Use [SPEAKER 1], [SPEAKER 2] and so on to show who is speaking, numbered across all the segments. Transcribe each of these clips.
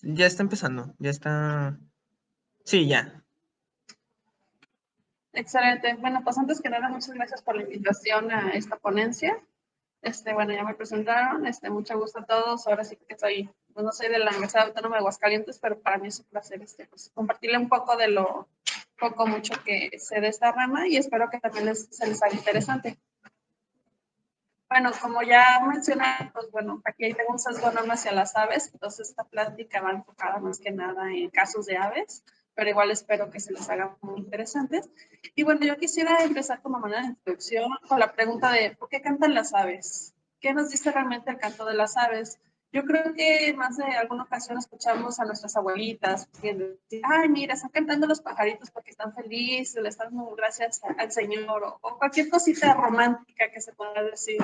[SPEAKER 1] Ya está empezando, ya está. Sí, ya.
[SPEAKER 2] Excelente. Bueno, pues antes que nada, muchas gracias por la invitación a esta ponencia. Bueno, ya me presentaron, mucho gusto a todos. Ahora sí que soy, pues no soy de la Universidad Autónoma de Aguascalientes, pero para mí es un placer pues, compartirle un poco de lo poco mucho que sé de esta rama y espero que también se les haga interesante. Bueno, como ya mencioné, pues bueno, aquí tengo un sesgo enorme hacia las aves, entonces esta plática va enfocada más que nada en casos de aves, pero igual espero que se les haga muy interesantes. Y bueno, yo quisiera empezar como manera de introducción con la pregunta de ¿por qué cantan las aves? ¿Qué nos dice realmente el canto de las aves? Yo creo que más de alguna ocasión escuchamos a nuestras abuelitas decir, ay, mira, están cantando los pajaritos porque están felices, le están dando gracias al Señor, o cualquier cosita romántica que se pueda decir.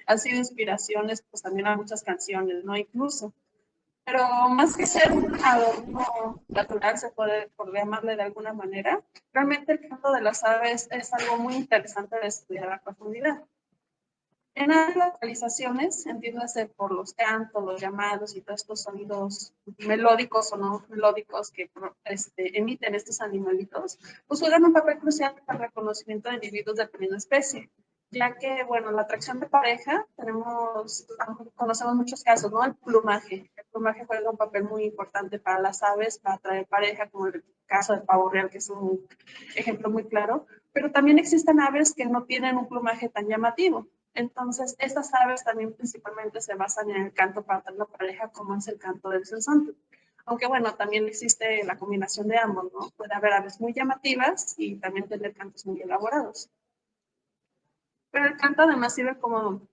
[SPEAKER 2] Han sido inspiraciones, pues también a muchas canciones, ¿no? Incluso. Pero más que ser un adorno natural, se puede, por llamarle de alguna manera, realmente el canto de las aves es algo muy interesante de estudiar a profundidad. En las localizaciones, entiéndase por los cantos, los llamados y todos estos sonidos melódicos o no melódicos que emiten estos animalitos, pues juegan un papel crucial para el reconocimiento de individuos de la misma especie, ya que, bueno, la atracción de pareja, conocemos muchos casos, ¿no? El plumaje juega un papel muy importante para las aves, para atraer pareja, como el caso del pavo real, que es un ejemplo muy claro, pero también existen aves que no tienen un plumaje tan llamativo. Entonces, estas aves también principalmente se basan en el canto para atraer la pareja, como es el canto del sensonte. Aunque bueno, también existe la combinación de ambos, ¿no? Puede haber aves muy llamativas y también tener cantos muy elaborados. Pero el canto además sirve como un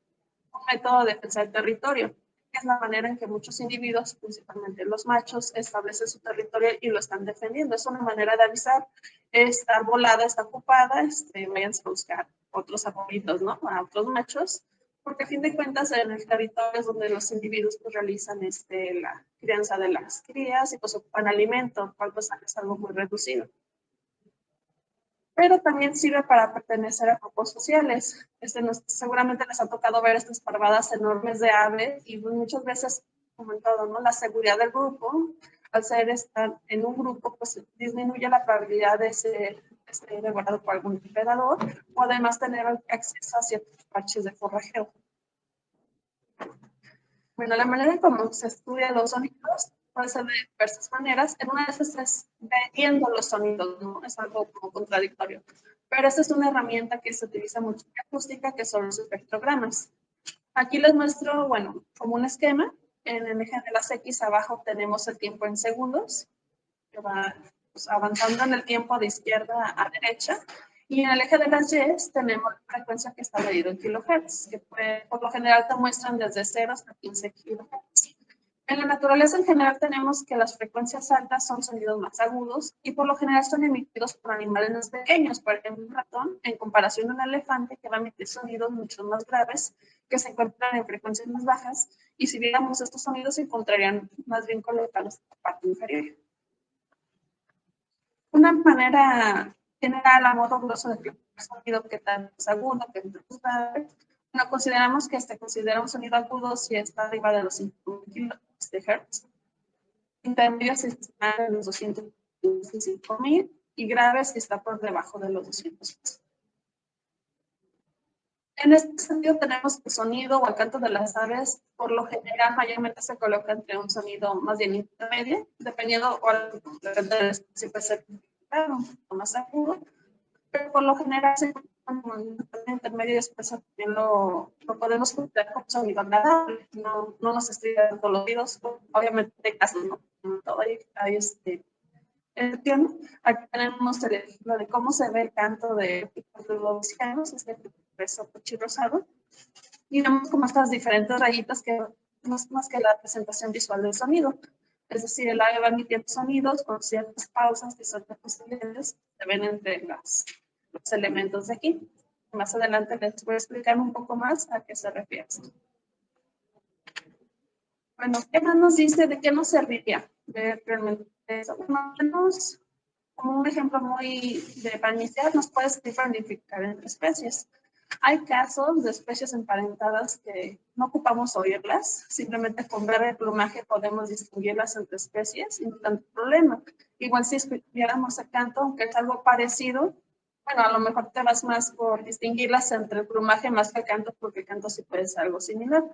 [SPEAKER 2] método de defensa del territorio. Es la manera en que muchos individuos, principalmente los machos, establecen su territorio y lo están defendiendo. Es una manera de avisar, esta arbolada está ocupada, vayan a buscar otros arbolitos, ¿no? A otros machos, porque a fin de cuentas en el territorio es donde los individuos pues, realizan la crianza de las crías y pues ocupan alimento, cual pues es algo muy reducido. Pero también sirve para pertenecer a grupos sociales. Seguramente les ha tocado ver estas parvadas enormes de aves y muchas veces, como en todo, ¿no? La seguridad del grupo, al estar en un grupo, pues disminuye la probabilidad de ser devorado por algún depredador o además tener acceso a ciertos parches de forrajeo. Bueno, la manera en cómo se estudia los sonidos puede ser de diversas maneras. En una de esas es viendo los sonidos, ¿no? Es algo como contradictorio. Pero esta es una herramienta que se utiliza mucho en acústica, que son los espectrogramas. Aquí les muestro, bueno, como un esquema. En el eje de las X abajo tenemos el tiempo en segundos, que va pues, avanzando en el tiempo de izquierda a derecha. Y en el eje de las Y tenemos la frecuencia que está medido en kilohertz, que por lo general te muestran desde 0 hasta 15 kilohertz. En la naturaleza en general tenemos que las frecuencias altas son sonidos más agudos y por lo general son emitidos por animales más pequeños, por ejemplo un ratón, en comparación a un elefante que va a emitir sonidos mucho más graves que se encuentran en frecuencias más bajas y si viéramos estos sonidos se encontrarían más bien colocados en la parte inferior. Una manera general a modo grosso de el sonido que tan es agudo, que es grave. No consideramos que considera un sonido agudo si está arriba de los 5 kHz de Hertz. Intermedios se estiman en los 225.000 y graves si está por debajo de los 200. En este sentido tenemos que el sonido o el canto de las aves por lo general mayormente se coloca entre un sonido más bien intermedio, dependiendo o de si puede ser un más agudo, pero por lo general se encuentra en un intermedio y después también lo podemos considerar como sonido agradable, no nos estrella todos los oídos, obviamente hay casos, no todo hay aquí tenemos el ejemplo de cómo se ve el canto de los mexicanos, beso rosado, y vemos como estas diferentes rayitas que no es más que la presentación visual del sonido. Es decir, el ave va emitiendo sonidos con ciertas pausas que son posibles, se ven entre los elementos de aquí. Más adelante les voy a explicar un poco más a qué se refiere esto. Bueno, ¿qué más nos dice? ¿De qué nos serviría? Realmente eso. Bueno, tenemos como un ejemplo muy para iniciar, nos puede servir para identificar entre especies. Hay casos de especies emparentadas que no ocupamos oírlas, simplemente con ver el plumaje podemos distinguirlas entre especies y no tanto problema. Igual si estudiáramos el canto, aunque es algo parecido, bueno, a lo mejor te vas más por distinguirlas entre el plumaje más que el canto, porque el canto sí puede ser algo similar.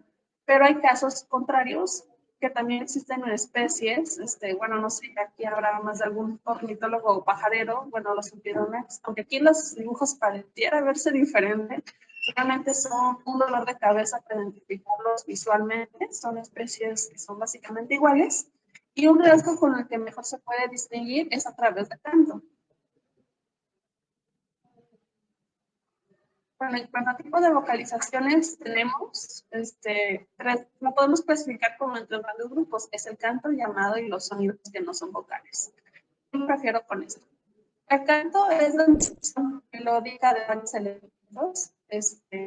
[SPEAKER 2] Pero hay casos contrarios que también existen en especies, bueno, no sé, aquí habrá más de algún ornitólogo o pajarero, bueno, los empironex, aunque aquí los dibujos pareciera verse diferente, realmente son un dolor de cabeza para identificarlos visualmente, son especies que son básicamente iguales, y un rasgo con el que mejor se puede distinguir es a través del canto. Bueno, en cuanto a tipo de vocalizaciones, tenemos, lo podemos clasificar como entre grandes grupos, es el canto, el llamado y los sonidos que no son vocales. ¿Qué me refiero con esto? El canto es la descripción melódica de varios elementos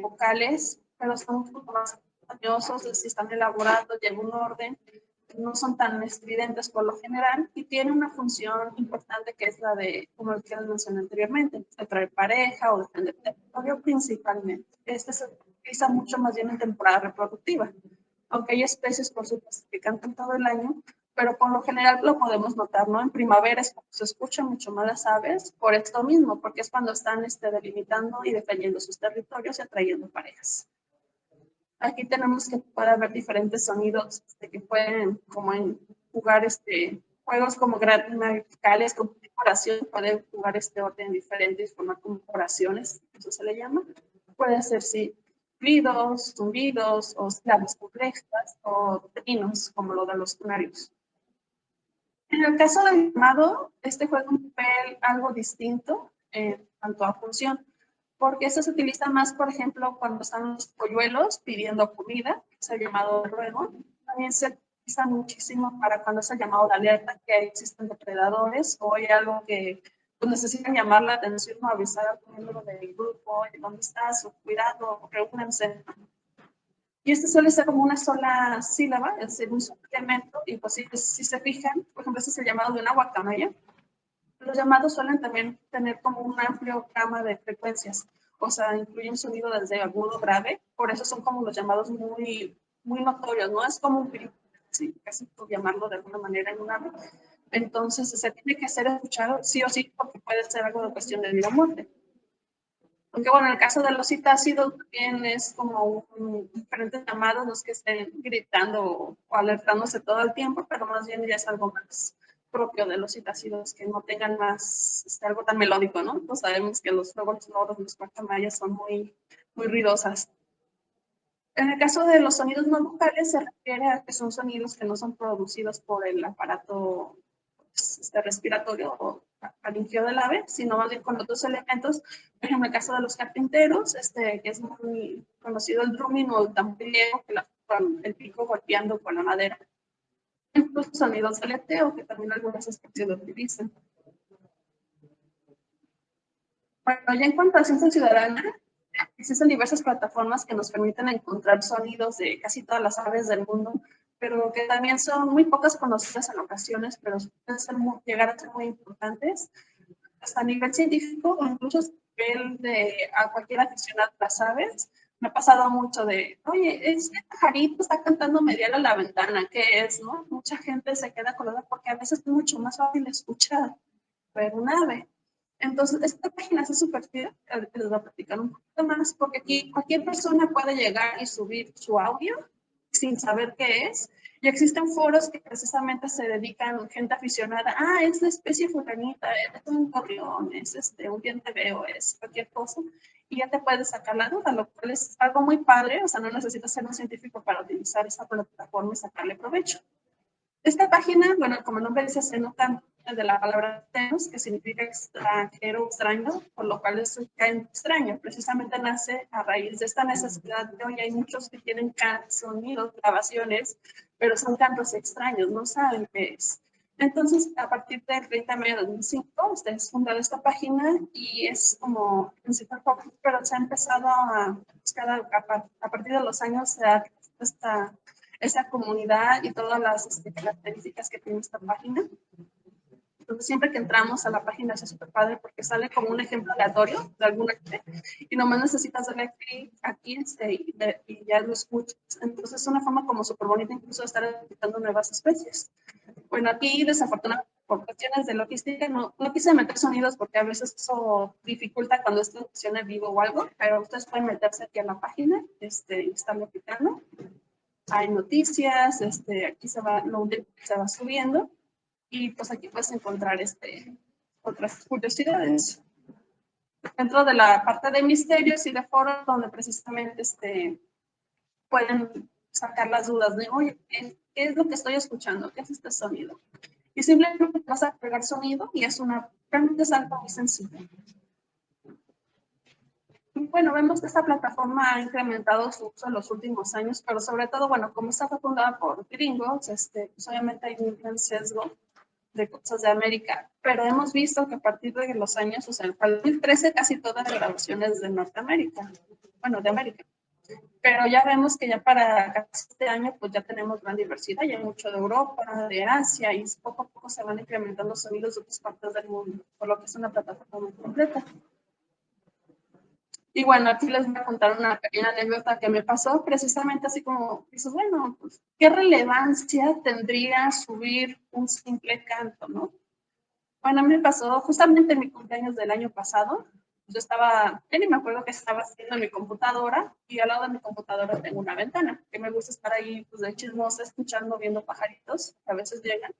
[SPEAKER 2] vocales, pero son un poco más armoniosos, están elaborados, llevan un orden, no son tan estridentes por lo general y tienen una función importante que es la de, como el que les mencioné anteriormente, atraer pareja o defender territorio principalmente. Este se utiliza mucho más bien en temporada reproductiva, aunque hay especies por supuesto que cantan todo el año, pero por lo general lo podemos notar, ¿no? En primavera es cuando se escuchan mucho más las aves por esto mismo, porque es cuando están delimitando y defendiendo sus territorios y atrayendo parejas. Aquí tenemos que puede haber diferentes sonidos que pueden, como en jugar juegos como gramaticales, como oración, pueden jugar este orden diferente y formar como oraciones, eso se le llama. Puede ser, sí, ruidos, zumbidos, o sílabas complejas, o trinos, como lo de los canarios. En el caso del llamado, juega un papel algo distinto en cuanto a función, porque eso se utiliza más, por ejemplo, cuando están los polluelos pidiendo comida, es el llamado de ruego. También se utiliza muchísimo para cuando es el llamado de alerta, que existen depredadores o hay algo que pues, necesitan llamar la atención o avisar al miembro del grupo, ¿dónde estás? O cuidado, reúnanse. Y suele ser como una sola sílaba, es decir, un solo elemento, y pues si se fijan, por ejemplo, este es el llamado de una guacamaya. Los llamados suelen también tener como un amplio gama de frecuencias, o sea, incluye un sonido desde agudo, grave, por eso son como los llamados muy, muy notorios, no es como un grito, sí, casi por llamarlo de alguna manera en un ave. Entonces, se tiene que ser escuchado sí o sí, porque puede ser algo de cuestión de vida o muerte. Aunque bueno, en el caso de los citácidos también es como diferentes llamados los que estén gritando o alertándose todo el tiempo, pero más bien ya es algo más propio de los citácidos que no tengan más algo tan melódico, ¿no? Pues sabemos que los lobos loros, los guacamayas son muy, muy ruidosas. En el caso de los sonidos no vocales se refiere a que son sonidos que no son producidos por el aparato respiratorio o faringeo del ave, sino más bien con otros elementos. Por ejemplo, en el caso de los carpinteros, que es muy conocido el drumming o el tamborileo, que con el pico golpeando con la madera. Incluso sonidos de aleteo, que también algunas especies lo utilizan. Bueno, ya en cuanto a ciencia ciudadana, existen diversas plataformas que nos permiten encontrar sonidos de casi todas las aves del mundo, pero que también son muy pocas conocidas en ocasiones, pero pueden llegar a ser muy importantes, hasta a nivel científico o incluso a nivel de a cualquier aficionado a las aves. Me ha pasado mucho de, oye, este pajarito está cantando medial a la ventana, ¿qué es? ¿No? Mucha gente se queda colada porque a veces es mucho más fácil escuchar ver un ave. Entonces, esta página es súper chida, les voy a platicar un poquito más, porque aquí cualquier persona puede llegar y subir su audio sin saber qué es. Y existen foros que precisamente se dedican, gente aficionada, es la especie fulanita, es un gorrión, es un dienteveo, es cualquier cosa, y ya te puedes sacar la duda, lo cual es algo muy padre, o sea, no necesitas ser un científico para utilizar esa plataforma y sacarle provecho. Esta página, bueno, como el nombre dice, se nota de la palabra tenos, que significa extranjero, extraño, por lo cual es extraño. Precisamente nace a raíz de esta necesidad de hoy hay muchos que tienen sonidos, grabaciones, pero son cantos extraños, no saben qué es. Entonces, a partir del 30 de mayo de 2005, ustedes fundaron esta página y es como principal foco, pero se ha empezado a buscar a partir de los años se ha esa comunidad y todas las características que tiene esta página. Entonces, siempre que entramos a la página es súper padre porque sale como un ejemplo aleatorio de alguna arte y nomás necesitas darle clic aquí y ya lo escuchas. Entonces, es una forma como súper bonita incluso de estar identificando nuevas especies. Bueno, aquí desafortunadamente por cuestiones de logística no quise meter sonidos porque a veces eso dificulta cuando es transmisión en vivo o algo, pero ustedes pueden meterse aquí a la página, estarlo picando. Hay noticias, aquí se va subiendo y pues aquí puedes encontrar otras curiosidades. Dentro de la parte de misterios y de foros donde precisamente pueden sacar las dudas de, oye, ¿qué es lo que estoy escuchando? ¿Qué es este sonido? Y simplemente vas a agregar sonido y realmente es algo muy sencillo. Y bueno, vemos que esta plataforma ha incrementado su uso en los últimos años, pero sobre todo, bueno, como está fundada por gringos, pues obviamente hay un gran sesgo de cosas de América, pero hemos visto que a partir de los años, o sea, en el 2013 casi todas las grabaciones de Norteamérica, bueno, de América. Pero ya vemos que ya para este año pues ya tenemos gran diversidad, ya hay mucho de Europa, de Asia y poco a poco se van incrementando sonidos de otras partes del mundo, por lo que es una plataforma muy completa. Y bueno, aquí les voy a contar una pequeña anécdota que me pasó precisamente así como, dices, bueno, pues, ¿qué relevancia tendría subir un simple canto, no? Bueno, a mí me pasó justamente en mi cumpleaños del año pasado. Yo estaba, ya ni me acuerdo qué estaba haciendo en mi computadora y al lado de mi computadora tengo una ventana, que me gusta estar ahí pues de chismosa, escuchando, viendo pajaritos, que a veces llegan.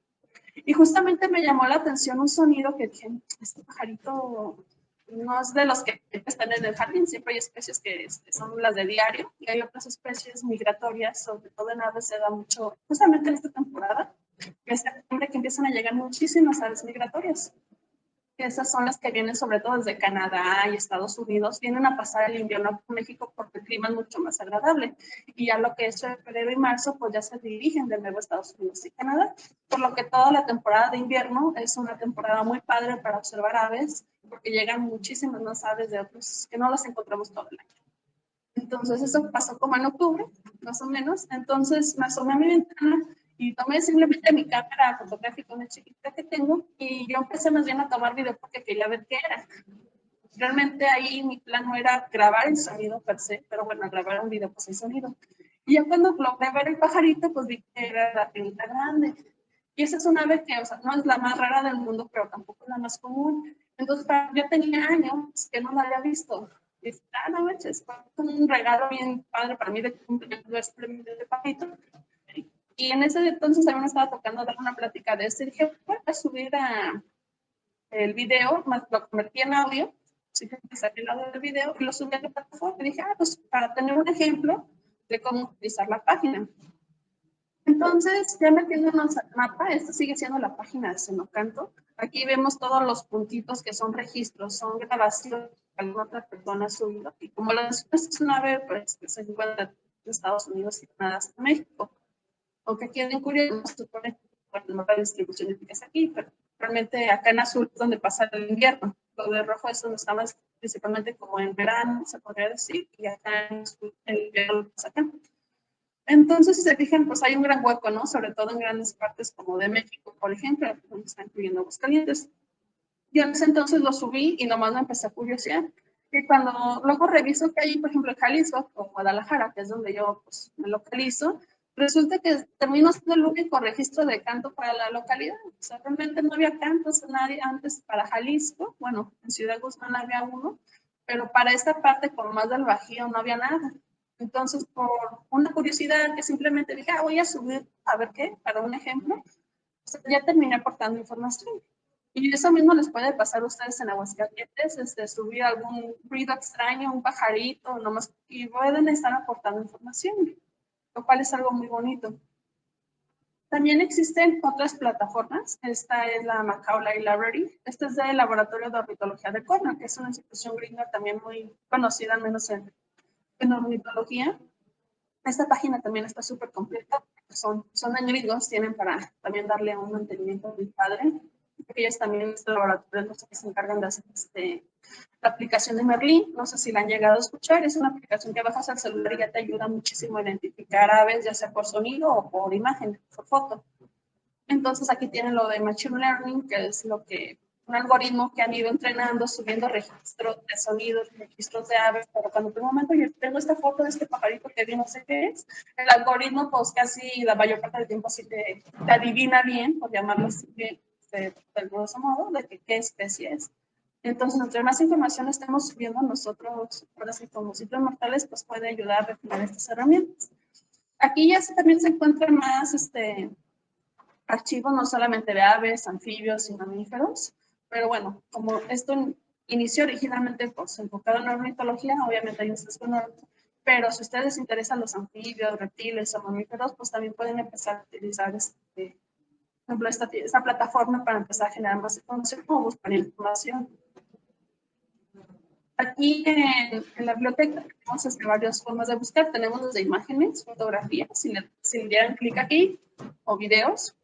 [SPEAKER 2] Y justamente me llamó la atención un sonido que dije, este pajarito no es de los que están en el jardín, siempre hay especies que son las de diario y hay otras especies migratorias, sobre todo en aves se da mucho, justamente en esta temporada, que es septiembre, que empiezan a llegar muchísimas aves migratorias. Esas son las que vienen sobre todo desde Canadá y Estados Unidos, vienen a pasar el invierno a México porque el clima es mucho más agradable. Y ya lo que es febrero y marzo, pues ya se dirigen de nuevo a Estados Unidos y Canadá. Por lo que toda la temporada de invierno es una temporada muy padre para observar aves, porque llegan muchísimas más aves de otros que no las encontramos todo el año. Entonces eso pasó como en octubre, más o menos. Entonces me asomé a mi ventana y tomé simplemente mi cámara fotográfica, una chiquita que tengo, y yo empecé más bien a tomar video porque quería ver qué era. Realmente ahí mi plan no era grabar el sonido per se, pero bueno, grabar un video pues el sonido. Y ya cuando logré ver el pajarito, pues vi que era la pinta grande. Y esa es una ave que, o sea, no es la más rara del mundo, pero tampoco es la más común. Entonces, yo tenía años que no la había visto. Y dije, no manches, fue un regalo bien padre para mí de cumpleaños de pajarito. Y en ese entonces también me estaba tocando dar una plática de esto y dije, voy a subir el video, lo convertí en audio, así que saqué el audio del video y lo subí a la plataforma y dije, pues para tener un ejemplo de cómo utilizar la página. Entonces, ya metiéndonos al mapa, esta sigue siendo la página de Senocanto. Aquí vemos todos los puntitos que son registros, son grabaciones que alguna otra persona ha subido. Y como es una ave pues, que se encuentra en Estados Unidos y Canadá hasta México. Aunque aquí en curioso, se supone que la distribución es aquí, pero realmente acá en azul es donde pasa el invierno. Lo de rojo es donde estamos principalmente como en verano, se podría decir, y acá en azul el invierno pasa acá. Entonces, si se fijan, pues hay un gran hueco, ¿no? Sobre todo en grandes partes como de México, por ejemplo, donde están incluyendo Aguascalientes. Yo en ese entonces lo subí y nomás me empecé a curiosear. Y cuando luego reviso que hay, por ejemplo, en Jalisco o Guadalajara, que es donde yo pues, me localizo, resulta que terminó siendo el único registro de canto para la localidad. O sea, realmente no había cantos nadie antes para Jalisco. Bueno, en Ciudad Guzmán había uno, pero para esta parte, con más del Bajío, no había nada. Entonces, por una curiosidad que simplemente dije, voy a subir a ver qué, para un ejemplo, o sea, ya terminé aportando información. Y eso mismo les puede pasar a ustedes en Aguascalientes, subir algún ruido extraño, un pajarito, nomás, y pueden estar aportando información, lo cual es algo muy bonito. También existen otras plataformas. Esta es la Macaulay Library. Esta es del Laboratorio de Ornitología de Cornell, que es una institución gringa también muy conocida, al menos en ornitología. Esta página también está súper completa. Son en gringos, tienen para también darle un mantenimiento muy padre. Porque ellos también, este laboratorio, que se encargan de hacer la aplicación de Merlin. No sé si la han llegado a escuchar. Es una aplicación que bajas al celular y ya te ayuda muchísimo a identificar aves, ya sea por sonido o por imagen, por foto. Entonces aquí tienen lo de Machine Learning, que es lo que un algoritmo que han ido entrenando, subiendo registros de sonidos, registros de aves, pero cuando en un momento yo tengo esta foto de este pajarito que no sé qué es, el algoritmo pues casi la mayor parte del tiempo sí te adivina bien, por llamarlo así, de grosso modo, de qué especie es. Entonces, entre más información estemos subiendo nosotros, ahora sí, como simples mortales, pues puede ayudar a refinar estas herramientas. Aquí ya también se encuentran más archivos, no solamente de aves, anfibios y mamíferos, pero bueno, como esto inició originalmente pues, enfocado en la ornitología, obviamente hay un sesgo enorme, pero si a ustedes les interesan los anfibios, reptiles o mamíferos, pues también pueden empezar a utilizar por ejemplo, esta plataforma para empezar a generar más información o buscar información. Aquí en la biblioteca tenemos varias formas de buscar. Tenemos desde imágenes, fotografías, si le dieran clic aquí, o videos.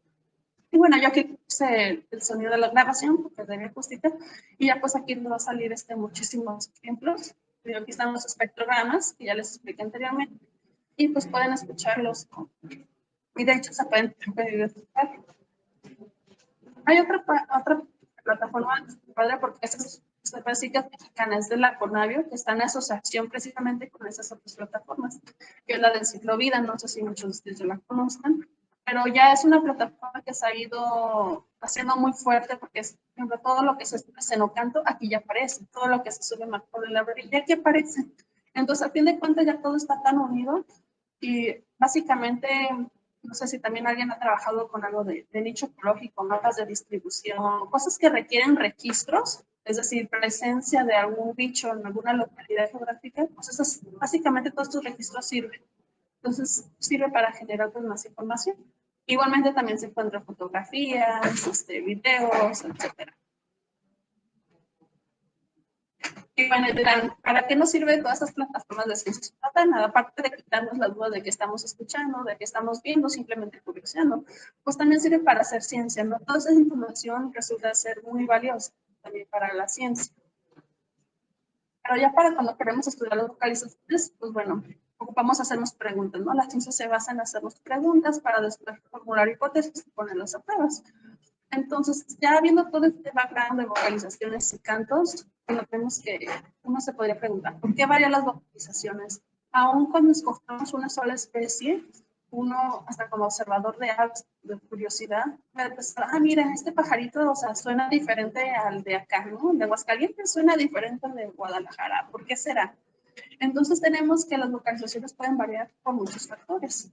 [SPEAKER 2] Y bueno, yo aquí puse el sonido de la grabación, porque debe justita, y ya pues aquí nos va a salir muchísimos ejemplos. Y aquí están los espectrogramas, que ya les expliqué anteriormente, y pues pueden escucharlos. Y de hecho se pueden escuchar. Hay otra plataforma padre porque estas estadísticas mexicanas de la Conavio que está en asociación precisamente con esas otras plataformas, que es la de Enciclovida, no sé si muchos de ustedes la conozcan, pero ya es una plataforma que se ha ido haciendo muy fuerte porque es, por ejemplo, todo lo que se sube en Ocanto, aquí ya aparece, todo lo que se sube en Macro de la ya aquí aparece. Entonces, a fin de cuentas, ya todo está tan unido y básicamente no sé si también alguien ha trabajado con algo de nicho ecológico, mapas de distribución, cosas que requieren registros, es decir, presencia de algún bicho en alguna localidad geográfica, pues esas, básicamente todos estos registros sirven. Entonces, sirve para generar pues, más información. Igualmente también se encuentran fotografías, videos, etcétera. Y bueno, dirán, ¿para qué nos sirven todas estas plataformas de ciencias? Nada, aparte de quitarnos las dudas de que estamos escuchando, de que estamos viendo, simplemente curioseando, pues también sirve para hacer ciencia, ¿no? Toda esa información resulta ser muy valiosa también para la ciencia. Pero ya para cuando queremos estudiar las localizaciones, pues bueno, ocupamos hacernos preguntas, ¿no? La ciencia se basa en hacernos preguntas para después formular hipótesis y ponerlas a pruebas. Entonces, ya viendo todo este background de vocalizaciones y cantos, tenemos que uno se podría preguntar, ¿por qué varían las vocalizaciones? Aún cuando escogemos una sola especie, uno, hasta como observador de aves, de curiosidad, puede pensar, mira, este pajarito, o sea, suena diferente al de acá, ¿no? El de Aguascalientes suena diferente al de Guadalajara, ¿por qué será? Entonces tenemos que las vocalizaciones pueden variar por muchos factores.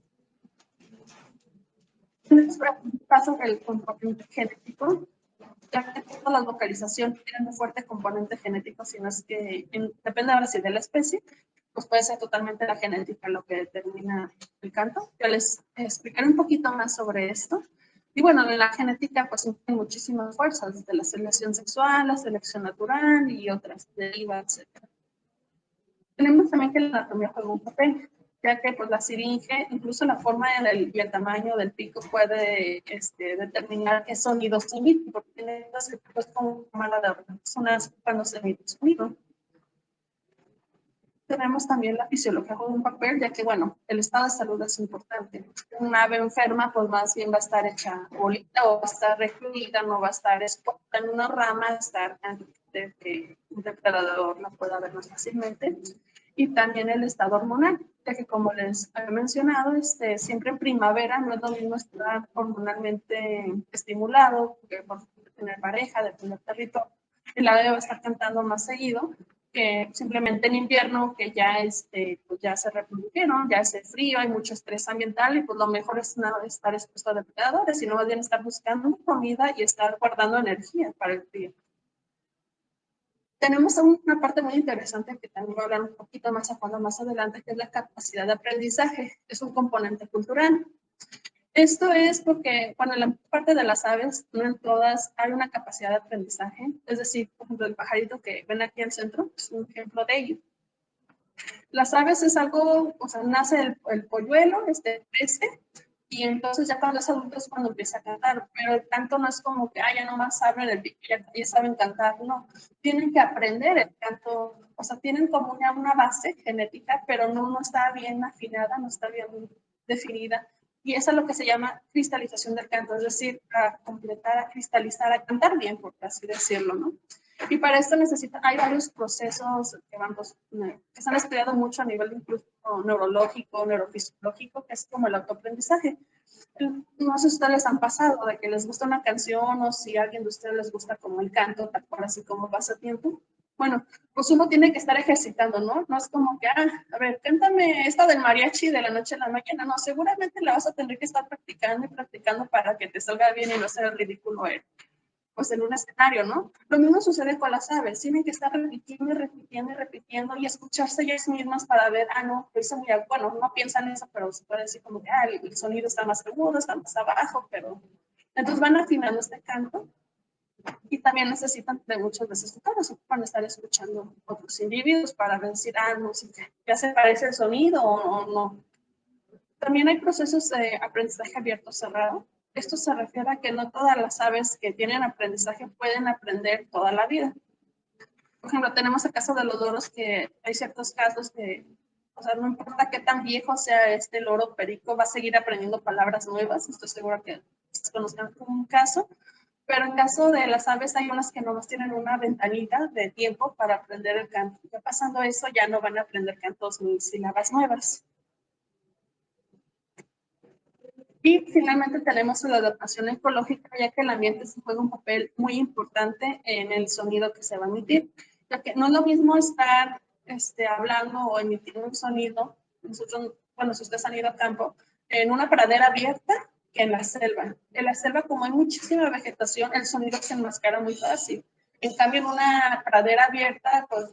[SPEAKER 2] Pasa el componente genético, ya que todas las vocalizaciones tienen un fuerte componente genético, sino es que depende ahora sí de la especie, pues puede ser totalmente la genética lo que determina el canto. Yo les explicaré un poquito más sobre esto. Y bueno, en la genética pues hay muchísimas fuerzas, desde la selección sexual, la selección natural y otras derivas, etc. Tenemos también que la anatomía juega un papel, ya que pues la siringe, incluso la forma y el tamaño del pico puede determinar qué sonidos emite, porque tiene pues, como mala de personas cuando se emite sonido. Tenemos también la fisiología juega un papel, ya que, bueno, el estado de salud es importante. Una ave enferma, pues más bien va a estar hecha bolita o va a estar recluida, no va a estar expuesta en una rama, estar de que un depredador la pueda ver más fácilmente. Y también el estado hormonal, ya que como les había mencionado, siempre en primavera no es lo mismo estar hormonalmente estimulado, porque por tener pareja, de tener territorio, el ave va a estar cantando más seguido, que simplemente en invierno que ya, pues ya se reprodujeron, ya hace frío, hay mucho estrés ambiental y pues lo mejor es no estar expuesto a depredadores, sino más bien estar buscando comida y estar guardando energía para el frío. Tenemos una parte muy interesante que también voy a hablar un poquito más a fondo más adelante, que es la capacidad de aprendizaje. Es un componente cultural. Esto es porque, bueno, en la parte de las aves, no en todas, hay una capacidad de aprendizaje. Es decir, por ejemplo, el pajarito que ven aquí al centro es un ejemplo de ello. Las aves es algo, o sea, nace el polluelo, crece, y entonces ya cuando es adulto es cuando empieza a cantar, pero el canto no es como que, ya nomás saben el pico, ya saben cantar, no. Tienen que aprender el canto, o sea, tienen como una base genética, pero no está bien afinada, no está bien definida Y eso es lo que se llama cristalización del canto, es decir, a completar, a cristalizar, a cantar bien, por así decirlo, ¿no? Y para esto hay varios procesos que se han estudiado mucho a nivel incluso neurológico, neurofisiológico, que es como el autoaprendizaje. No sé si ustedes les han pasado de que les gusta una canción o si a alguien de ustedes les gusta como el canto, tal cual así como pasatiempo. Bueno, pues uno tiene que estar ejercitando, ¿no? No es como que, a ver, cántame esta del mariachi de la noche a la mañana. No, seguramente la vas a tener que estar practicando y practicando para que te salga bien y no sea ridículo pues en un escenario, ¿no? Lo mismo sucede con las aves, tienen que estar repitiendo y repitiendo y repitiendo y escucharse ellas mismas para ver, no, eso muy, bueno, no piensan eso, pero se puede decir como que, el sonido está más agudo, está más abajo, pero entonces van afinando este canto y también necesitan de muchas veces tutores, van a estar escuchando otros individuos para decir, no, sí, ya se parece el sonido o no. También hay procesos de aprendizaje abierto cerrado. Esto se refiere a que no todas las aves que tienen aprendizaje pueden aprender toda la vida. Por ejemplo, tenemos el caso de los loros, que hay ciertos casos que, o sea, no importa qué tan viejo sea este loro perico, va a seguir aprendiendo palabras nuevas. Estoy segura que conozcan un caso. Pero en caso de las aves, hay unas que nomás tienen una ventanita de tiempo para aprender el canto. Ya pasando eso, ya no van a aprender cantos ni sílabas nuevas. Y finalmente tenemos la adaptación ecológica, ya que el ambiente se juega un papel muy importante en el sonido que se va a emitir, ya que no es lo mismo estar hablando o emitiendo un sonido, nosotros, bueno, si ustedes han ido a campo, en una pradera abierta que en la selva. En la selva, como hay muchísima vegetación, el sonido se enmascara muy fácil. En cambio, en una pradera abierta, pues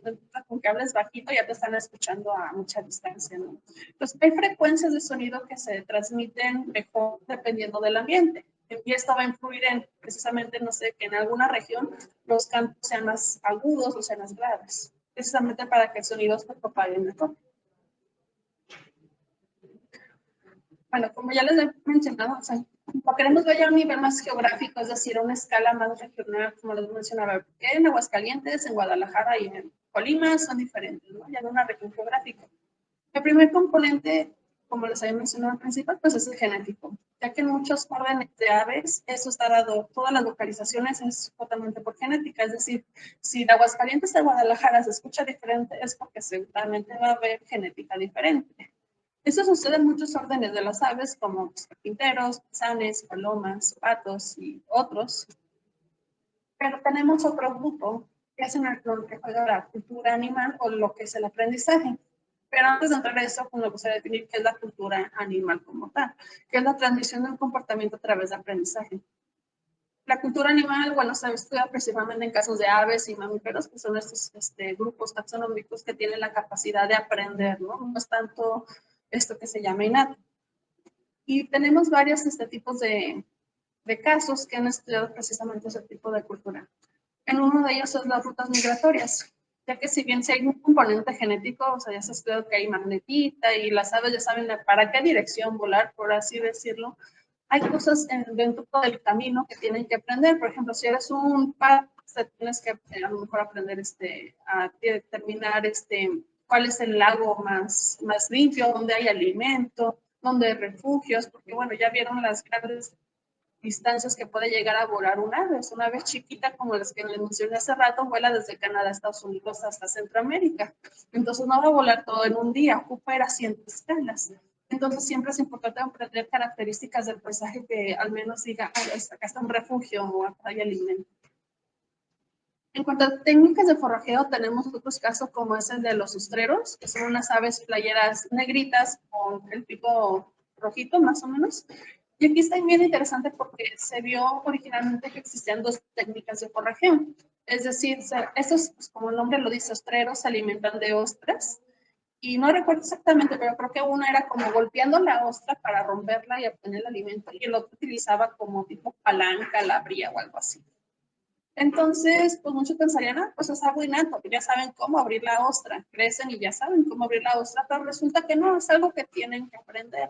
[SPEAKER 2] con que hables bajito, ya te están escuchando a mucha distancia, ¿no? Pues hay frecuencias de sonido que se transmiten mejor dependiendo del ambiente. Y esto va a influir en, precisamente, no sé, que en alguna región los cantos sean más agudos o sean más graves, precisamente para que el sonido se propague mejor. Bueno, como ya les he mencionado, o sea, lo queremos ver ya a un nivel más geográfico, es decir, a una escala más regional, como les mencionaba, porque en Aguascalientes, en Guadalajara y en Colima son diferentes, ¿no? Ya de una región geográfica. El primer componente, como les había mencionado al principio, pues es el genético, ya que en muchos órdenes de aves eso está dado, todas las localizaciones es totalmente por genética, es decir, si de Aguascalientes a Guadalajara se escucha diferente es porque seguramente va a haber genética diferente. Eso sucede en muchos órdenes de las aves, como carpinteros, fasanes, palomas, patos y otros. Pero tenemos otro grupo que es en el que juega la cultura animal o lo que es el aprendizaje. Pero antes de entrar a eso, pues me gustaría definir qué es la cultura animal como tal, que es la transmisión de un comportamiento a través de aprendizaje. La cultura animal, bueno, se estudia principalmente en casos de aves y mamíferos, que son estos grupos taxonómicos que tienen la capacidad de aprender, ¿no? No es tanto esto que se llama innato. Y tenemos varios tipos de casos que han estudiado precisamente ese tipo de cultura. En uno de ellos son las rutas migratorias, ya que si bien si hay un componente genético, o sea, ya se ha estudiado que hay magnetita y las aves ya saben para qué dirección volar, por así decirlo, hay cosas dentro del camino que tienen que aprender. Por ejemplo, si eres un pato, tienes que a lo mejor aprender a determinar cuál es el lago más limpio, donde hay alimento, donde hay refugios, porque bueno, ya vieron las grandes distancias que puede llegar a volar un ave. Es una ave chiquita como las que les mencioné hace rato, vuela desde Canadá, Estados Unidos hasta Centroamérica. Entonces no va a volar todo en un día, ocupa ir haciendo escalas. Entonces siempre es importante aprender características del paisaje que al menos diga, acá está un refugio o acá hay alimento. En cuanto a técnicas de forrajeo, tenemos otros casos como es el de los ostreros, que son unas aves playeras negritas con el pico rojito más o menos. Y aquí está bien interesante porque se vio originalmente que existían dos técnicas de forrajeo. Es decir, estos, pues, como el nombre lo dice, ostreros, se alimentan de ostras. Y no recuerdo exactamente, pero creo que uno era como golpeando la ostra para romperla y obtener el alimento. Y el otro utilizaba como tipo palanca, la abría o algo así. Entonces, pues muchos pensarían, pues es algo innato, que ya saben cómo abrir la ostra, crecen y ya saben cómo abrir la ostra, pero resulta que no, es algo que tienen que aprender.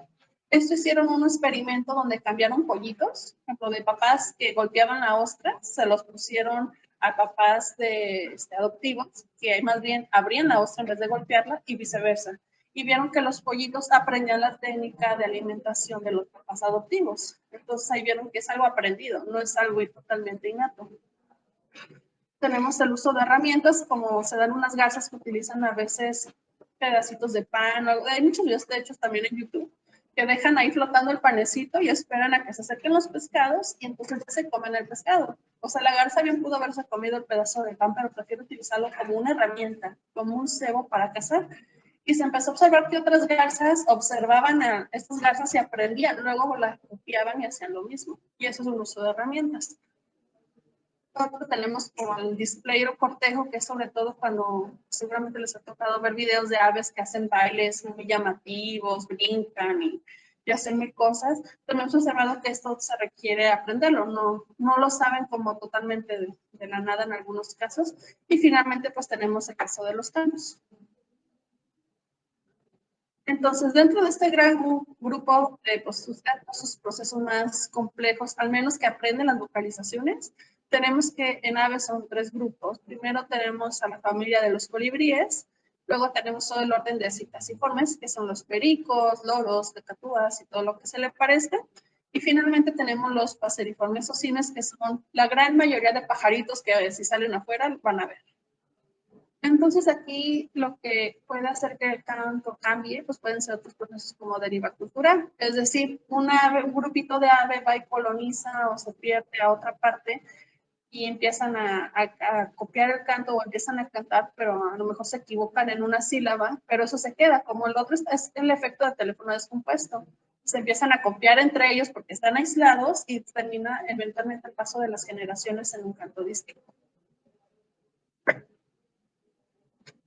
[SPEAKER 2] Esto hicieron un experimento donde cambiaron pollitos, por ejemplo, de papás que golpeaban la ostra, se los pusieron a papás de adoptivos, que más bien abrían la ostra en vez de golpearla y viceversa. y vieron que los pollitos aprendían la técnica de alimentación de los papás adoptivos. Entonces ahí vieron que es algo aprendido, no es algo totalmente innato. Tenemos el uso de herramientas, como se dan unas garzas que utilizan a veces pedacitos de pan, hay muchos videos de hecho también en YouTube, que dejan ahí flotando el panecito y esperan a que se acerquen los pescados y entonces ya se comen el pescado. O sea, la garza bien pudo haberse comido el pedazo de pan, pero prefiere utilizarlo como una herramienta, como un cebo para cazar. Y se empezó a observar que otras garzas observaban a estas garzas y aprendían, luego las copiaban y hacían lo mismo. Y eso es un uso de herramientas. Otro tenemos como el display o cortejo, que es sobre todo cuando seguramente les ha tocado ver videos de aves que hacen bailes muy llamativos, brincan y hacen mil cosas. Tenemos observado que esto se requiere aprenderlo, no lo saben como totalmente de la nada en algunos casos. Y finalmente pues tenemos el caso de los cantos. Entonces, dentro de este gran grupo de pues, sus procesos más complejos, al menos que aprenden las vocalizaciones, tenemos que en aves son 3 grupos. Primero tenemos a la familia de los colibríes, luego tenemos todo el orden de citasiformes, que son los pericos, loros, cacatúas y todo lo que se le parezca. Y finalmente tenemos los paseriformes o cines, que son la gran mayoría de pajaritos que si salen afuera van a ver. Entonces aquí lo que puede hacer que el canto cambie, pues pueden ser otros procesos como deriva cultural. Es decir, un grupito de ave va y coloniza o se pierde a otra parte y empiezan a copiar el canto o empiezan a cantar, pero a lo mejor se equivocan en una sílaba, pero eso se queda. Como el otro es el efecto de teléfono descompuesto. Se empiezan a copiar entre ellos porque están aislados y termina eventualmente el paso de las generaciones en un canto distinto.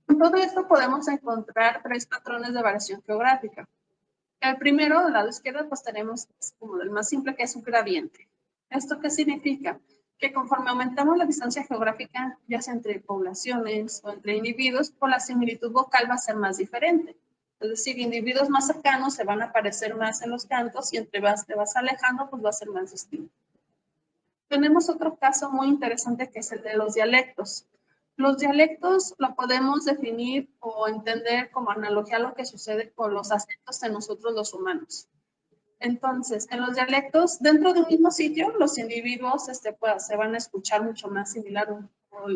[SPEAKER 2] En todo esto podemos encontrar 3 patrones de variación geográfica. El primero, del lado izquierdo, pues tenemos como el más simple, que es un gradiente. ¿Esto qué significa? Que conforme aumentamos la distancia geográfica, ya sea entre poblaciones o entre individuos, pues la similitud vocal va a ser más diferente. Es decir, individuos más cercanos se van a parecer más en los cantos y entre te vas alejando, pues va a ser más distinto. Tenemos otro caso muy interesante que es el de los dialectos. Los dialectos lo podemos definir o entender como analogía a lo que sucede con los acentos de nosotros los humanos. Entonces, en los dialectos, dentro de un mismo sitio, los individuos pues, se van a escuchar mucho más similar,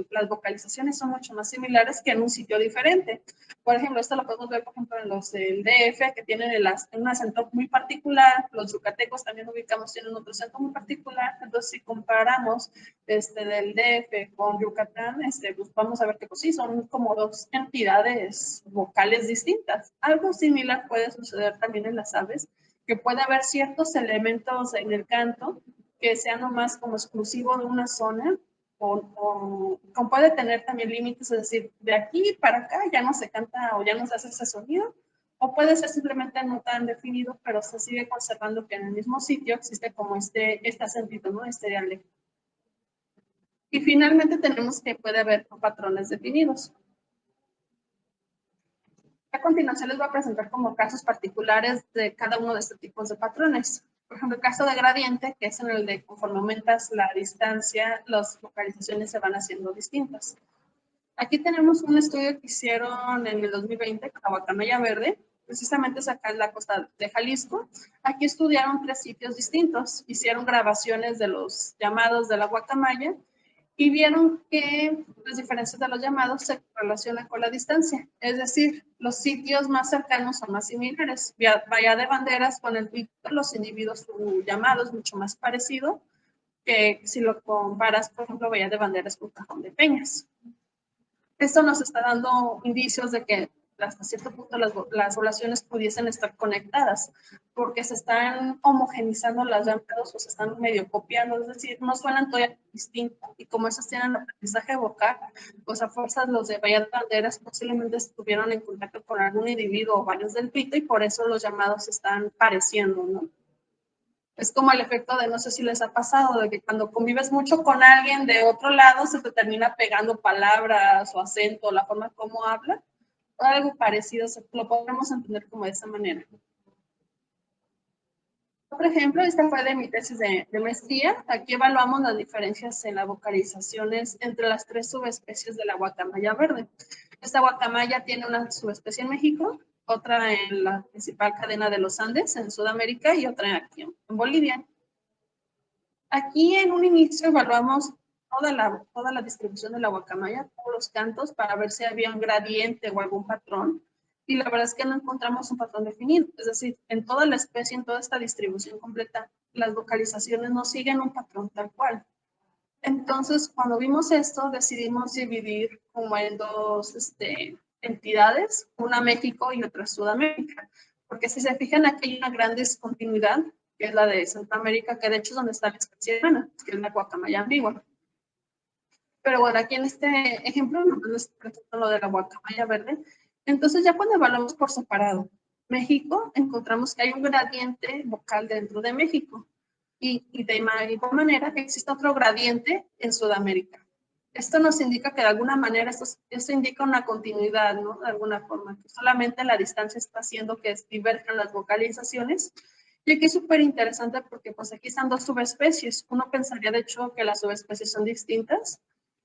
[SPEAKER 2] las vocalizaciones son mucho más similares que en un sitio diferente. Por ejemplo, esto lo podemos ver, por ejemplo, en los del DF, que tienen un acento muy particular, los yucatecos también ubicamos, tienen otro acento muy particular, entonces si comparamos del DF con Yucatán, pues vamos a ver que pues sí, son como 2 entidades vocales distintas. Algo similar puede suceder también en las aves, que puede haber ciertos elementos en el canto que sean nomás como exclusivo de una zona o puede tener también límites, es decir, de aquí para acá ya no se canta o ya no se hace ese sonido, o puede ser simplemente no tan definido, pero se sigue conservando que en el mismo sitio existe como este acentito, ¿no? Este dialecto. Y finalmente tenemos que puede haber patrones definidos. A continuación les voy a presentar como casos particulares de cada uno de estos tipos de patrones. Por ejemplo, el caso de gradiente, que es en el de conforme aumentas la distancia, las vocalizaciones se van haciendo distintas. Aquí tenemos un estudio que hicieron en el 2020 con la guacamaya verde, precisamente es acá en la costa de Jalisco. Aquí estudiaron 3 sitios distintos, hicieron grabaciones de los llamados de la guacamaya y vieron que las diferencias de los llamados se relacionan con la distancia, es decir, los sitios más cercanos son más similares. Bahía de Banderas con el Víctor, los individuos, su llamado es mucho más parecido que si lo comparas, por ejemplo, Bahía de Banderas con Cajón de Peñas. Esto nos está dando indicios de que hasta cierto punto las poblaciones pudiesen estar conectadas, porque se están homogenizando las llamadas o se están medio copiando, es decir, no suenan todavía distintos. Y como esos tienen aprendizaje vocal, pues a fuerzas los de Bahía de Banderas posiblemente estuvieron en contacto con algún individuo o varios del pito y por eso los llamados se están pareciendo, ¿no? Es como el efecto de, no sé si les ha pasado, de que cuando convives mucho con alguien de otro lado, se te termina pegando palabras o acento, la forma como habla, o algo parecido, lo podemos entender como de esa manera. Por ejemplo, esta fue de mi tesis de maestría. Aquí evaluamos las diferencias en las vocalizaciones entre las 3 subespecies de la guacamaya verde. Esta guacamaya tiene una subespecie en México, otra en la principal cadena de los Andes, en Sudamérica, y otra aquí en Bolivia. Aquí en un inicio evaluamos toda la distribución de la guacamaya, todos los cantos, para ver si había un gradiente o algún patrón. Y la verdad es que no encontramos un patrón definido. Es decir, en toda la especie, en toda esta distribución completa, las vocalizaciones no siguen un patrón tal cual. Entonces, cuando vimos esto, decidimos dividir como en dos entidades, una México y otra Sudamérica. Porque si se fijan, aquí hay una gran discontinuidad, que es la de Centroamérica, que de hecho es donde está la especie humana, que es la guacamaya ambigua. Pero bueno, aquí en este ejemplo, no les presento lo de la guacamaya verde. Entonces, ya cuando evaluamos por separado México, encontramos que hay un gradiente vocal dentro de México. Y de igual manera que existe otro gradiente en Sudamérica. Esto nos indica que de alguna manera esto indica una continuidad, ¿no? De alguna forma, que solamente la distancia está haciendo que diverjan las vocalizaciones. Y aquí es súper interesante porque pues aquí están dos subespecies. Uno pensaría de hecho que las subespecies son distintas.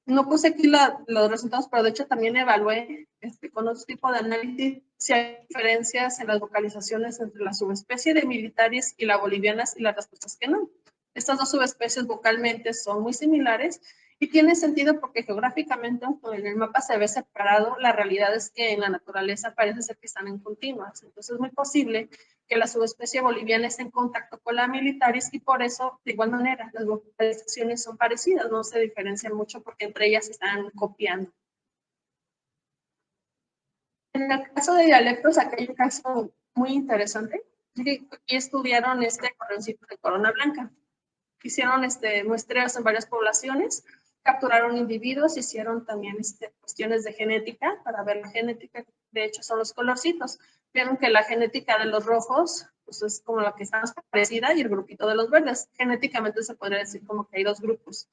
[SPEAKER 2] No puse aquí los resultados, pero de hecho también evalué con otro tipo de análisis si hay diferencias en las vocalizaciones entre la subespecie de militares y la boliviana, y la respuesta es que no. Estas dos subespecies vocalmente son muy similares y tiene sentido porque geográficamente, aunque en el mapa se ve separado, la realidad es que en la naturaleza parece ser que están en continuas. Entonces es muy posible que la subespecie boliviana esté en contacto con la militaris y por eso, de igual manera, las vocalizaciones son parecidas, no se diferencian mucho porque entre ellas se están copiando. En el caso de dialectos, aquí hay un caso muy interesante. Y estudiaron coroncito de corona blanca. Hicieron muestreos en varias poblaciones, capturaron individuos, hicieron también cuestiones de genética para ver la genética. De hecho, son los colorcitos. Vieron que la genética de los rojos pues, es como la que está más parecida y el grupito de los verdes. Genéticamente se podría decir como que hay dos grupos.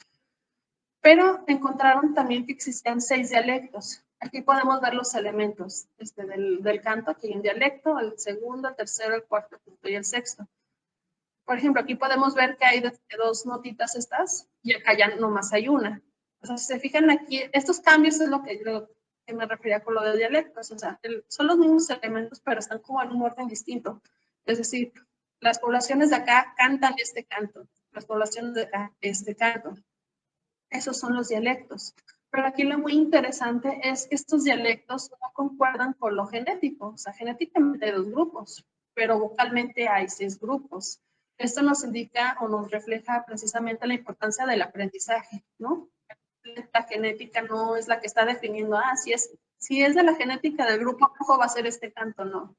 [SPEAKER 2] Pero encontraron también que existían 6 dialectos. Aquí podemos ver los elementos del canto. Aquí hay un dialecto, el segundo, el tercero, el cuarto y el sexto. Por ejemplo, aquí podemos ver que hay dos notitas estas y acá ya nomás hay una. O sea, si se fijan aquí, estos cambios es lo que me refería con lo de dialectos. O sea, son los mismos elementos, pero están como en un orden distinto. Es decir, las poblaciones de acá cantan este canto, las poblaciones de acá este canto. Esos son los dialectos. Pero aquí lo muy interesante es que estos dialectos no concuerdan con lo genético. O sea, genéticamente hay 2 grupos, pero vocalmente hay 6 grupos. Esto nos indica o nos refleja precisamente la importancia del aprendizaje, ¿no? La genética no es la que está definiendo, si es de la genética del grupo rojo va a ser este canto, no.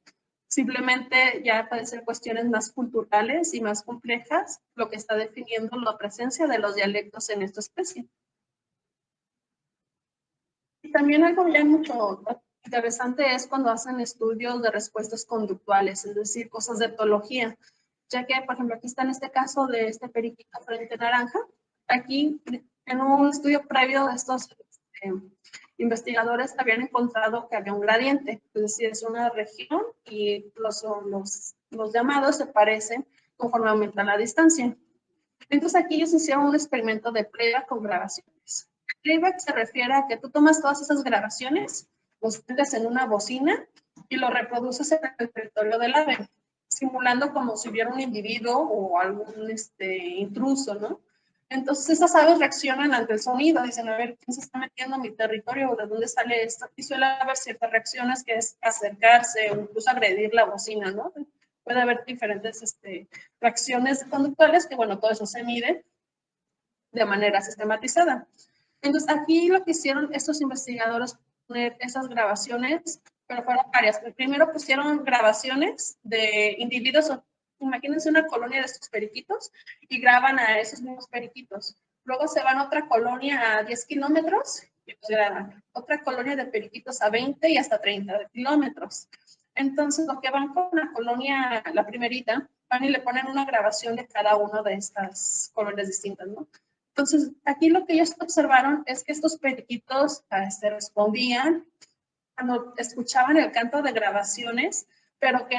[SPEAKER 2] Simplemente ya pueden ser cuestiones más culturales y más complejas lo que está definiendo la presencia de los dialectos en esta especie. Y también algo ya mucho interesante es cuando hacen estudios de respuestas conductales, es decir, cosas de etología, ya que, por ejemplo, aquí está en este caso de este periquito frente naranja. Aquí, en un estudio previo de estos investigadores habían encontrado que había un gradiente, es decir, es una región y los llamados se parecen conforme aumenta la distancia. Entonces aquí ellos hicieron un experimento de playback con grabaciones. Playback se refiere a que tú tomas todas esas grabaciones, los metes en una bocina y lo reproduces en el territorio del ave, simulando como si hubiera un individuo o algún intruso, ¿no? Entonces esas aves reaccionan ante el sonido, dicen, a ver, ¿quién se está metiendo en mi territorio o de dónde sale esto? Y suele haber ciertas reacciones que es acercarse o incluso agredir la bocina, ¿no? Puede haber diferentes reacciones conductuales que, bueno, todo eso se mide de manera sistematizada. Entonces, aquí lo que hicieron estos investigadores poner esas grabaciones, pero fueron varias. Primero pusieron grabaciones de individuos, imagínense una colonia de estos periquitos y graban a esos mismos periquitos. Luego se van a otra colonia a 10 kilómetros y pues graban otra colonia de periquitos a 20 y hasta 30 kilómetros. Entonces, lo que van con una colonia, la primerita, van y le ponen una grabación de cada una de estas colonias distintas, ¿no? Entonces, aquí lo que ellos observaron es que estos periquitos respondían cuando escuchaban el canto de grabaciones, pero que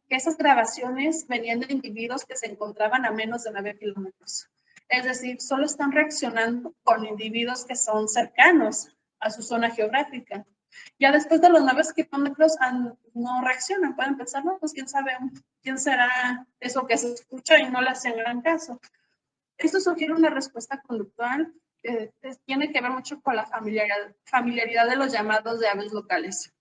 [SPEAKER 2] esas grabaciones venían de individuos que se encontraban a menos de 9 kilómetros. Es decir, solo están reaccionando con individuos que son cercanos a su zona geográfica. Ya después de los 9 kilómetros no reaccionan, pueden pensar, no, pues quién sabe, quién será eso que se escucha y no le hacen gran caso. Esto sugiere una respuesta conductual que tiene que ver mucho con la familiaridad de los llamados de aves locales.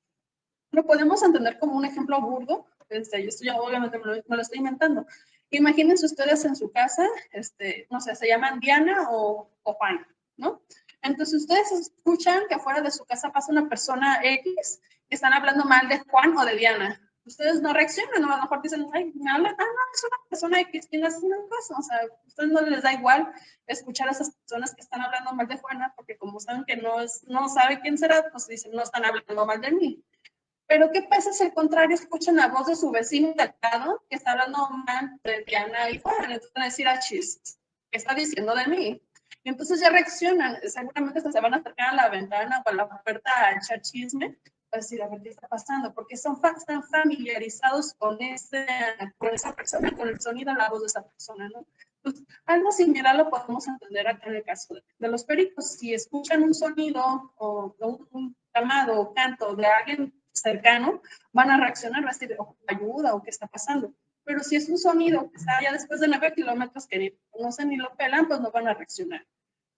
[SPEAKER 2] Lo podemos entender como un ejemplo burdo, esto ya obviamente me lo estoy inventando. Imagínense ustedes en su casa, no sé, se llaman Diana o Juan, ¿no? Entonces ustedes escuchan que afuera de su casa pasa una persona X y están hablando mal de Juan o de Diana. Ustedes no reaccionan, ¿no? A lo mejor dicen, ay, me hablan, no, es una persona X, ¿quién hace una cosa? O sea, a ustedes no les da igual escuchar a esas personas que están hablando mal de Juana, porque como saben que no sabe quién será, pues dicen, no están hablando mal de mí. Pero ¿qué pasa si al contrario escuchan la voz de su vecino del lado que está hablando mal de Diana y Juan? Entonces van a decir, ah, chis, ¿qué está diciendo de mí? Y entonces ya reaccionan, seguramente se van a acercar a la ventana o a la puerta a echar chisme, para decir, a ver qué está pasando, porque están familiarizados con esa persona, con el sonido, la voz de esa persona, ¿no? Entonces, algo similar lo podemos entender acá en el caso de los pericos. Si escuchan un sonido o un llamado o canto de alguien cercano, van a reaccionar, va a decir, oh, ayuda o qué está pasando. Pero si es un sonido que está ya después de 9 kilómetros que ni conocen ni lo pelan, pues no van a reaccionar.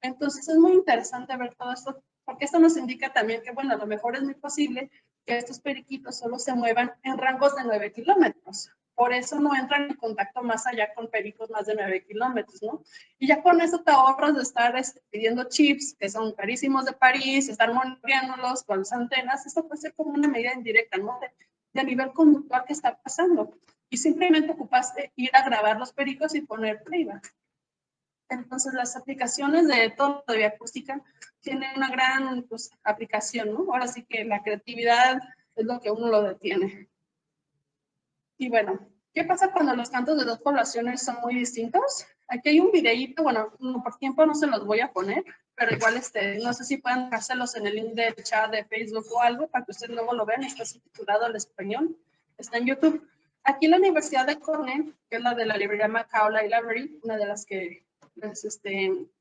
[SPEAKER 2] Entonces es muy interesante ver todo esto, porque esto nos indica también que, bueno, a lo mejor es muy posible que estos periquitos solo se muevan en rangos de 9 kilómetros. Por eso no entran en contacto más allá con pericos más de 9 kilómetros, ¿no? Y ya con eso te ahorras de estar pidiendo chips, que son carísimos de París, estar monitoreándolos con las antenas. Esto puede ser como una medida indirecta, ¿no? De nivel conductual que está pasando. Y simplemente ocupaste ir a grabar los pericos y poner playback. Entonces, las aplicaciones de todo de bioacústica tienen una gran aplicación, ¿no? Ahora sí que la creatividad es lo que uno lo detiene. Y bueno, ¿qué pasa cuando los cantos de dos poblaciones son muy distintos? Aquí hay un videíto, bueno, por tiempo no se los voy a poner, pero igual no sé si pueden dejárselos en el link del chat de Facebook o algo para que ustedes luego lo vean, está subtitulado al español, está en YouTube. Aquí en la Universidad de Cornell, que es la de la librería Macaulay Library, una de las que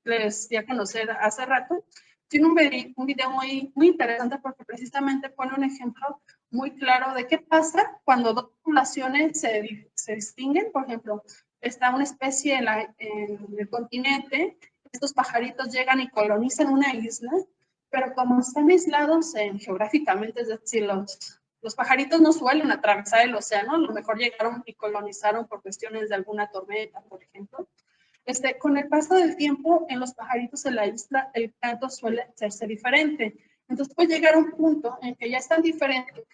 [SPEAKER 2] les di a conocer hace rato, tiene un video muy, muy interesante porque precisamente pone un ejemplo muy claro de qué pasa cuando dos poblaciones se distinguen. Por ejemplo, está una especie en el continente, estos pajaritos llegan y colonizan una isla, pero como están aislados geográficamente, es decir, los pajaritos no suelen atravesar el océano, a lo mejor llegaron y colonizaron por cuestiones de alguna tormenta, por ejemplo. Con el paso del tiempo, en los pajaritos en la isla, el canto suele hacerse diferente. Entonces puede llegar a un punto en que ya están diferentes,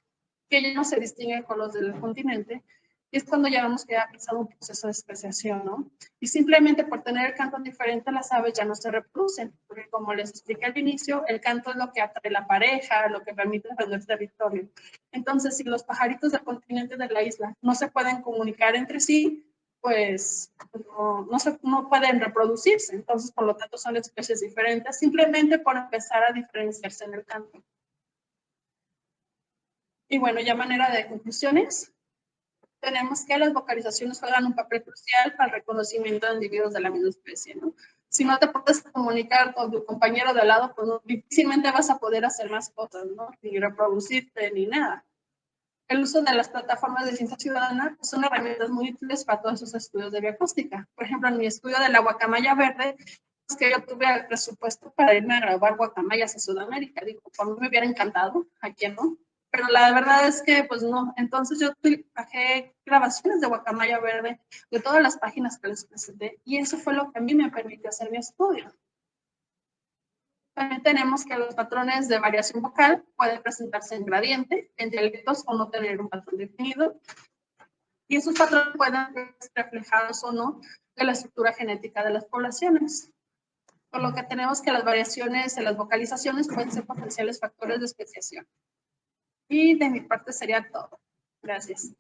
[SPEAKER 2] que ya no se distinguen con los del continente, y es cuando ya vemos que ha pasado un proceso de especiación, ¿no? Y simplemente por tener el canto diferente, las aves ya no se reproducen, porque como les expliqué al inicio, el canto es lo que atrae la pareja, lo que permite defender territorio. Entonces, si los pajaritos del continente de la isla no se pueden comunicar entre sí, pues no pueden reproducirse. Entonces, por lo tanto, son especies diferentes, simplemente por empezar a diferenciarse en el canto. Y bueno, ya manera de conclusiones, tenemos que las vocalizaciones juegan un papel crucial para el reconocimiento de individuos de la misma especie, ¿no? Si no te puedes comunicar con tu compañero de al lado, pues difícilmente vas a poder hacer más cosas, ¿no? Ni reproducirte, ni nada. El uso de las plataformas de ciencia ciudadana son herramientas muy útiles para todos esos estudios de bioacústica. Por ejemplo, en mi estudio de la guacamaya verde, es que yo tuve el presupuesto para irme a grabar guacamayas a Sudamérica. Digo, a mí me hubiera encantado, ¿a quién no? Pero la verdad es que, pues no. Entonces yo bajé grabaciones de guacamaya verde de todas las páginas que les presenté y eso fue lo que a mí me permitió hacer mi estudio. También tenemos que los patrones de variación vocal pueden presentarse en gradiente, en dialectos o no tener un patrón definido. Y esos patrones pueden ser reflejados o no de la estructura genética de las poblaciones. Por lo que tenemos que las variaciones en las vocalizaciones pueden ser potenciales factores de especiación. Y de mi parte sería todo. Gracias.